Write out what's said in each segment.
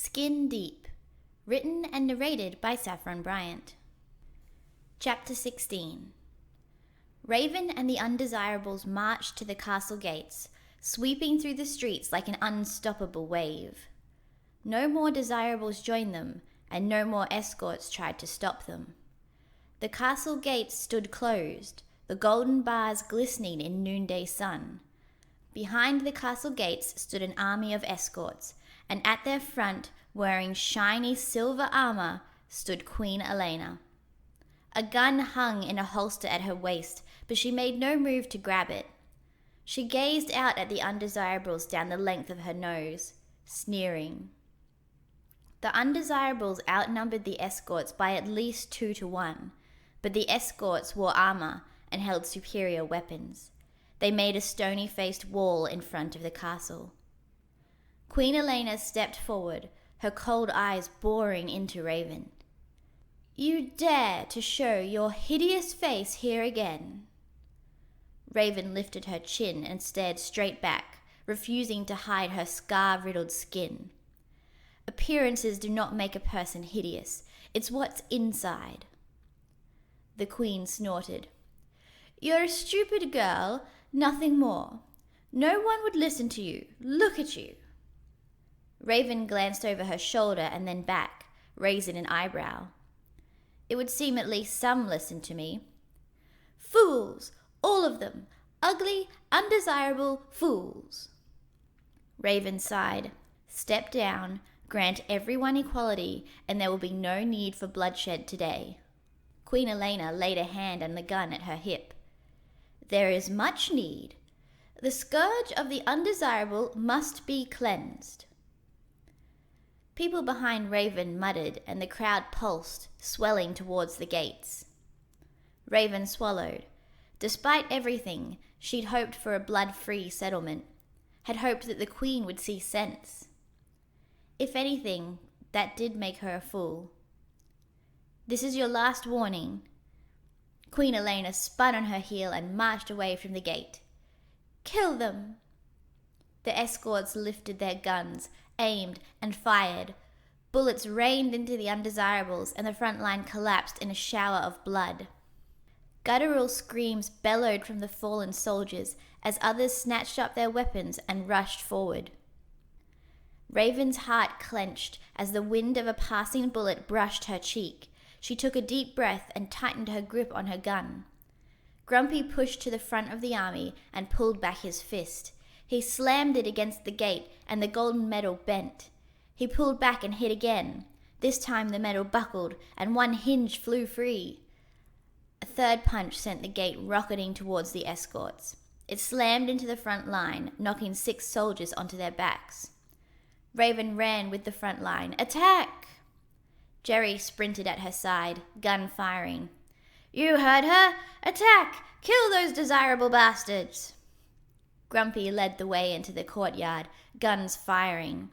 Skin Deep, written and narrated by Saffron Bryant. Chapter 16. Ravyn and the Undesirables marched to the castle gates, sweeping through the streets like an unstoppable wave. No more desirables joined them, and no more escorts tried to stop them. The castle gates stood closed, the golden bars glistening in noonday sun. Behind the castle gates stood an army of escorts, and at their front, wearing shiny silver armor, stood Queen Elena. A gun hung in a holster at her waist, but she made no move to grab it. She gazed out at the Undesirables down the length of her nose, sneering. The Undesirables outnumbered the escorts by at least 2-1, but the escorts wore armor and held superior weapons. They made a stony-faced wall in front of the castle. Queen Elena stepped forward, her cold eyes boring into Ravyn. "You dare to show your hideous face here again?" Ravyn lifted her chin and stared straight back, refusing to hide her scar-riddled skin. Appearances do not make a person hideous. It's what's inside. The Queen snorted. "You're a stupid girl, nothing more. No one would listen to you. Look at you." Ravyn glanced over her shoulder and then back, raising an eyebrow. "It would seem at least some listened to me." "Fools, all of them. Ugly, undesirable fools." Ravyn sighed. "Step down, grant everyone equality, and there will be no need for bloodshed today." Queen Elena laid a hand on the gun at her hip. "There is much need. The scourge of the undesirable must be cleansed." People behind Ravyn muttered, and the crowd pulsed, swelling towards the gates. Ravyn swallowed. Despite everything, she'd hoped for a blood-free settlement, had hoped that the Queen would see sense. If anything, that did make her a fool. "This is your last warning." Queen Elena spun on her heel and marched away from the gate. "Kill them!" The escorts lifted their guns, aimed, and fired. Bullets rained into the Undesirables, and the front line collapsed in a shower of blood. Guttural screams bellowed from the fallen soldiers as others snatched up their weapons and rushed forward. Ravyn's heart clenched as the wind of a passing bullet brushed her cheek. She took a deep breath and tightened her grip on her gun. Grumpy pushed to the front of the army and pulled back his fist. He slammed it against the gate, and the golden metal bent. He pulled back and hit again. This time the metal buckled, and one hinge flew free. A third punch sent the gate rocketing towards the escorts. It slammed into the front line, knocking 6 soldiers onto their backs. Ravyn ran with the front line. "Attack!" Jerry sprinted at her side, gun firing. "You heard her! Attack! Kill those desirable bastards!" Grumpy led the way into the courtyard, guns firing.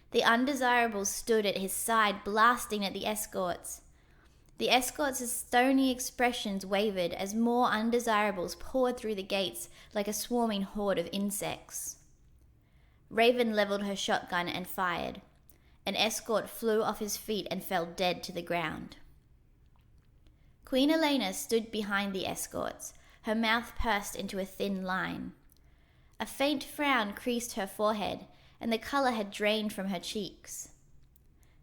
The Undesirables stood at his side, blasting at the escorts. The escorts' stony expressions wavered as more Undesirables poured through the gates like a swarming horde of insects. Ravyn leveled her shotgun and fired. An escort flew off his feet and fell dead to the ground. Queen Elena stood behind the escorts, her mouth pursed into a thin line. A faint frown creased her forehead, and the color had drained from her cheeks.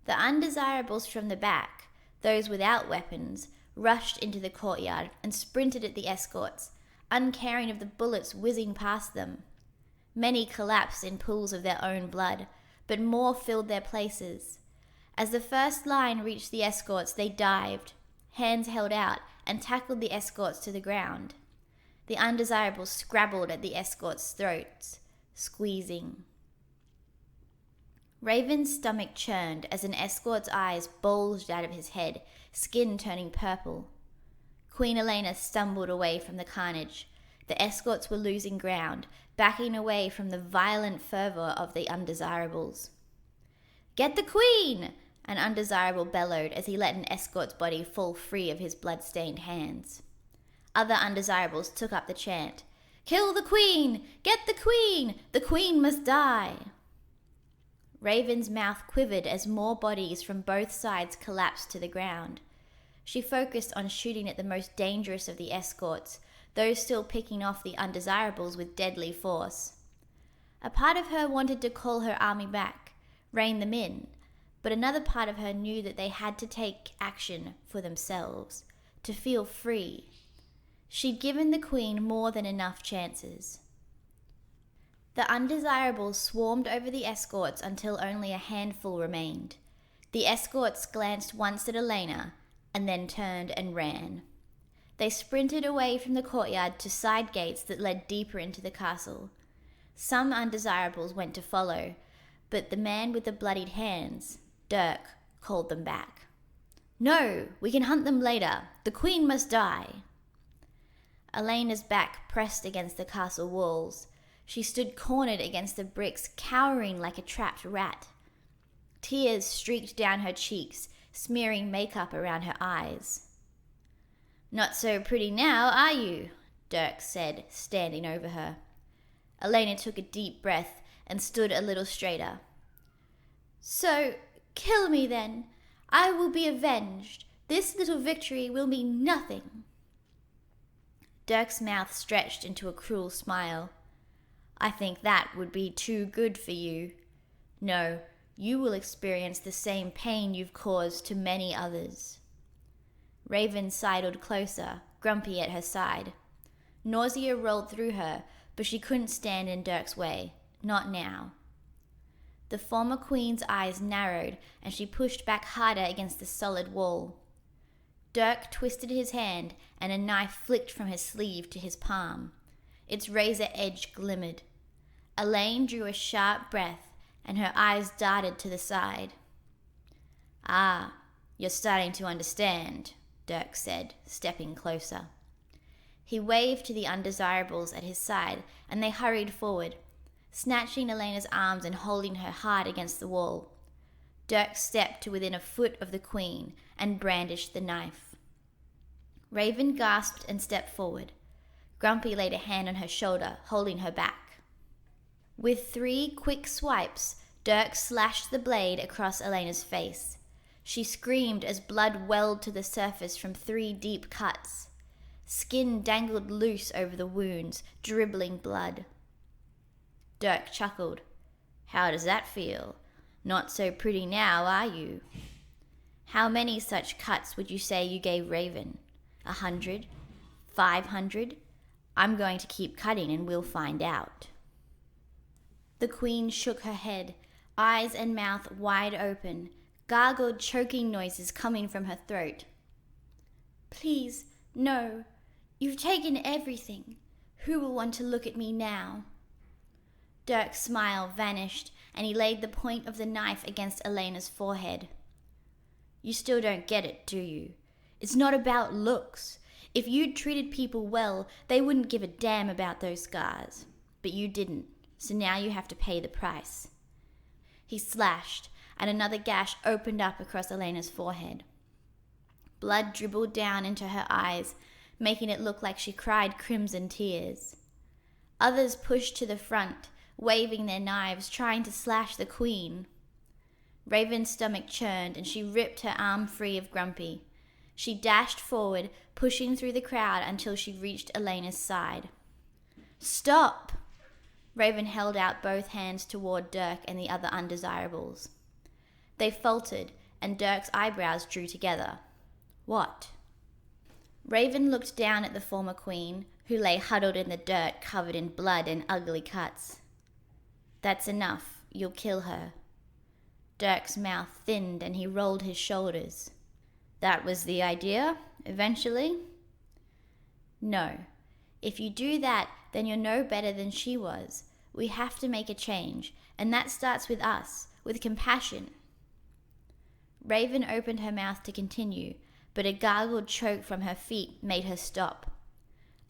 The Undesirables from the back, those without weapons, rushed into the courtyard and sprinted at the escorts, uncaring of the bullets whizzing past them. Many collapsed in pools of their own blood, but more filled their places. As the first line reached the escorts, they dived, hands held out, and tackled the escorts to the ground. The Undesirables scrabbled at the escorts' throats, squeezing. Ravyn's stomach churned as an escort's eyes bulged out of his head, skin turning purple. Queen Elena stumbled away from the carnage. The escorts were losing ground, backing away from the violent fervor of the Undesirables. "Get the Queen!" an Undesirable bellowed as he let an escort's body fall free of his blood-stained hands. Other Undesirables took up the chant. "Kill the Queen! Get the Queen! The Queen must die!" Ravyn's mouth quivered as more bodies from both sides collapsed to the ground. She focused on shooting at the most dangerous of the escorts, those still picking off the undesirables with deadly force. A part of her wanted to call her army back, rein them in, but another part of her knew that they had to take action for themselves, to feel free. She'd given the Queen more than enough chances. The undesirables swarmed over the escorts until only a handful remained. The escorts glanced once at Elena, and then turned and ran. They sprinted away from the courtyard to side gates that led deeper into the castle. Some undesirables went to follow, but the man with the bloodied hands, Dirk, called them back. "No, we can hunt them later. The Queen must die." Elena's back pressed against the castle walls. She stood cornered against the bricks, cowering like a trapped rat. Tears streaked down her cheeks, smearing makeup around her eyes. "Not so pretty now, are you?" Dirk said, standing over her. Elena took a deep breath and stood a little straighter. "So, kill me then. I will be avenged. This little victory will mean nothing." Dirk's mouth stretched into a cruel smile. "I think that would be too good for you. No, you will experience the same pain you've caused to many others." Ravyn sidled closer, grumpy at her side. Nausea rolled through her, but she couldn't stand in Dirk's way. Not now. The former Queen's eyes narrowed, and she pushed back harder against the solid wall. Dirk twisted his hand, and a knife flicked from his sleeve to his palm. Its razor edge glimmered. Elaine drew a sharp breath, and her eyes darted to the side. "Ah, you're starting to understand," Dirk said, stepping closer. He waved to the undesirables at his side, and they hurried forward, snatching Elena's arms and holding her hard against the wall. Dirk stepped to within a foot of the Queen and brandished the knife. Ravyn gasped and stepped forward. Grumpy laid a hand on her shoulder, holding her back. With 3 quick swipes, Dirk slashed the blade across Elena's face. She screamed as blood welled to the surface from 3 deep cuts. Skin dangled loose over the wounds, dribbling blood. Dirk chuckled. "How does that feel? Not so pretty now, are you?" "How many such cuts would you say you gave Ravyn? 100? 500? I'm going to keep cutting and we'll find out." The Queen shook her head, eyes and mouth wide open, gargled choking noises coming from her throat. "Please, no. You've taken everything. Who will want to look at me now?" Dirk's smile vanished, and he laid the point of the knife against Elena's forehead. "You still don't get it, do you? It's not about looks. If you'd treated people well, they wouldn't give a damn about those scars. But you didn't, so now you have to pay the price." He slashed, and another gash opened up across Elena's forehead. Blood dribbled down into her eyes, making it look like she cried crimson tears. Others pushed to the front, waving their knives, trying to slash the Queen. Ravyn's stomach churned, and she ripped her arm free of Grumpy. She dashed forward, pushing through the crowd until she reached Elena's side. "Stop!" Ravyn held out both hands toward Dirk and the other undesirables. They faltered, and Dirk's eyebrows drew together. "What?" Ravyn looked down at the former Queen, who lay huddled in the dirt covered in blood and ugly cuts. "That's enough. You'll kill her." Dirk's mouth thinned and he rolled his shoulders. "That was the idea, eventually?" "No. If you do that, then you're no better than she was. We have to make a change, and that starts with us, with compassion." Ravyn opened her mouth to continue, but a gargled choke from her feet made her stop.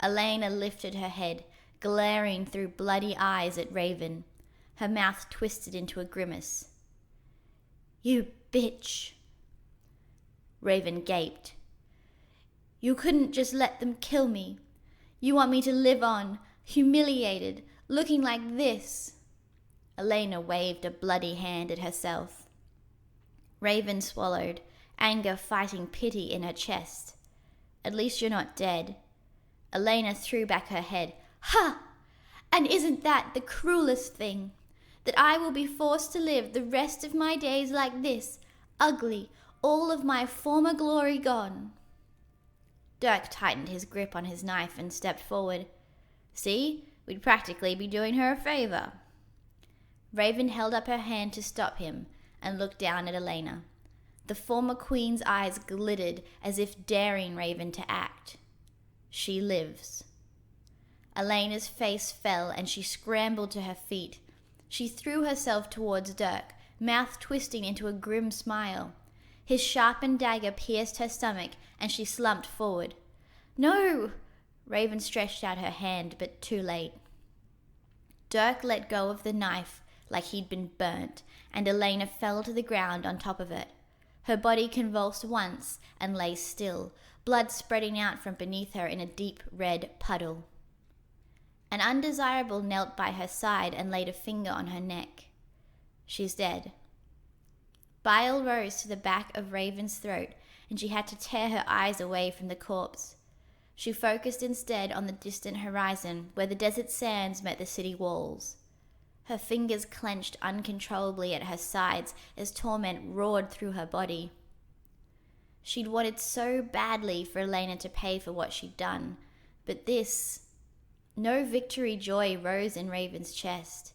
Elena lifted her head, glaring through bloody eyes at Ravyn. Her mouth twisted into a grimace. "You bitch!" Ravyn gaped. "You couldn't just let them kill me. You want me to live on, humiliated, looking like this." Elena waved a bloody hand at herself. Ravyn swallowed, anger fighting pity in her chest. At least you're not dead. Elena threw back her head. Ha! And isn't that the cruelest thing? That I will be forced to live the rest of my days like this, ugly, all of my former glory gone. Dirk tightened his grip on his knife and stepped forward. See, we'd practically be doing her a favor. Ravyn held up her hand to stop him and looked down at Elena. The former queen's eyes glittered as if daring Ravyn to act. She lives. Elena's face fell and she scrambled to her feet. She threw herself towards Dirk, mouth twisting into a grim smile. His sharpened dagger pierced her stomach and she slumped forward. No! Ravyn stretched out her hand, but too late. Dirk let go of the knife like he'd been burnt, and Elena fell to the ground on top of it. Her body convulsed once and lay still, blood spreading out from beneath her in a deep red puddle. An undesirable knelt by her side and laid a finger on her neck. She's dead. Bile rose to the back of Ravyn's throat, and she had to tear her eyes away from the corpse. She focused instead on the distant horizon, where the desert sands met the city walls. Her fingers clenched uncontrollably at her sides as torment roared through her body. She'd wanted so badly for Elena to pay for what she'd done, but this... No victory joy rose in Ravyn's chest.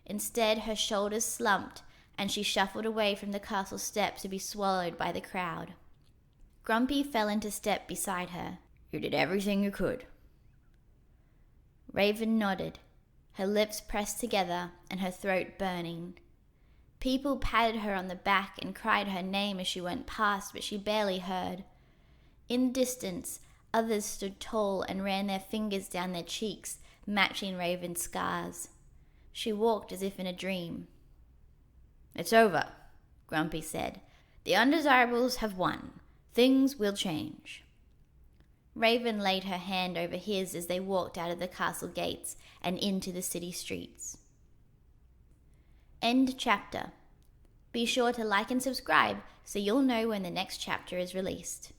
Instead, her shoulders slumped, and she shuffled away from the castle steps to be swallowed by the crowd. Grumpy fell into step beside her. You did everything you could. Ravyn nodded, her lips pressed together and her throat burning. People patted her on the back and cried her name as she went past, but she barely heard. In the distance, others stood tall and ran their fingers down their cheeks, matching Ravyn's scars. She walked as if in a dream. It's over, Grumpy said. The Undesirables have won. Things will change. Ravyn laid her hand over his as they walked out of the castle gates and into the city streets. End chapter. Be sure to like and subscribe so you'll know when the next chapter is released.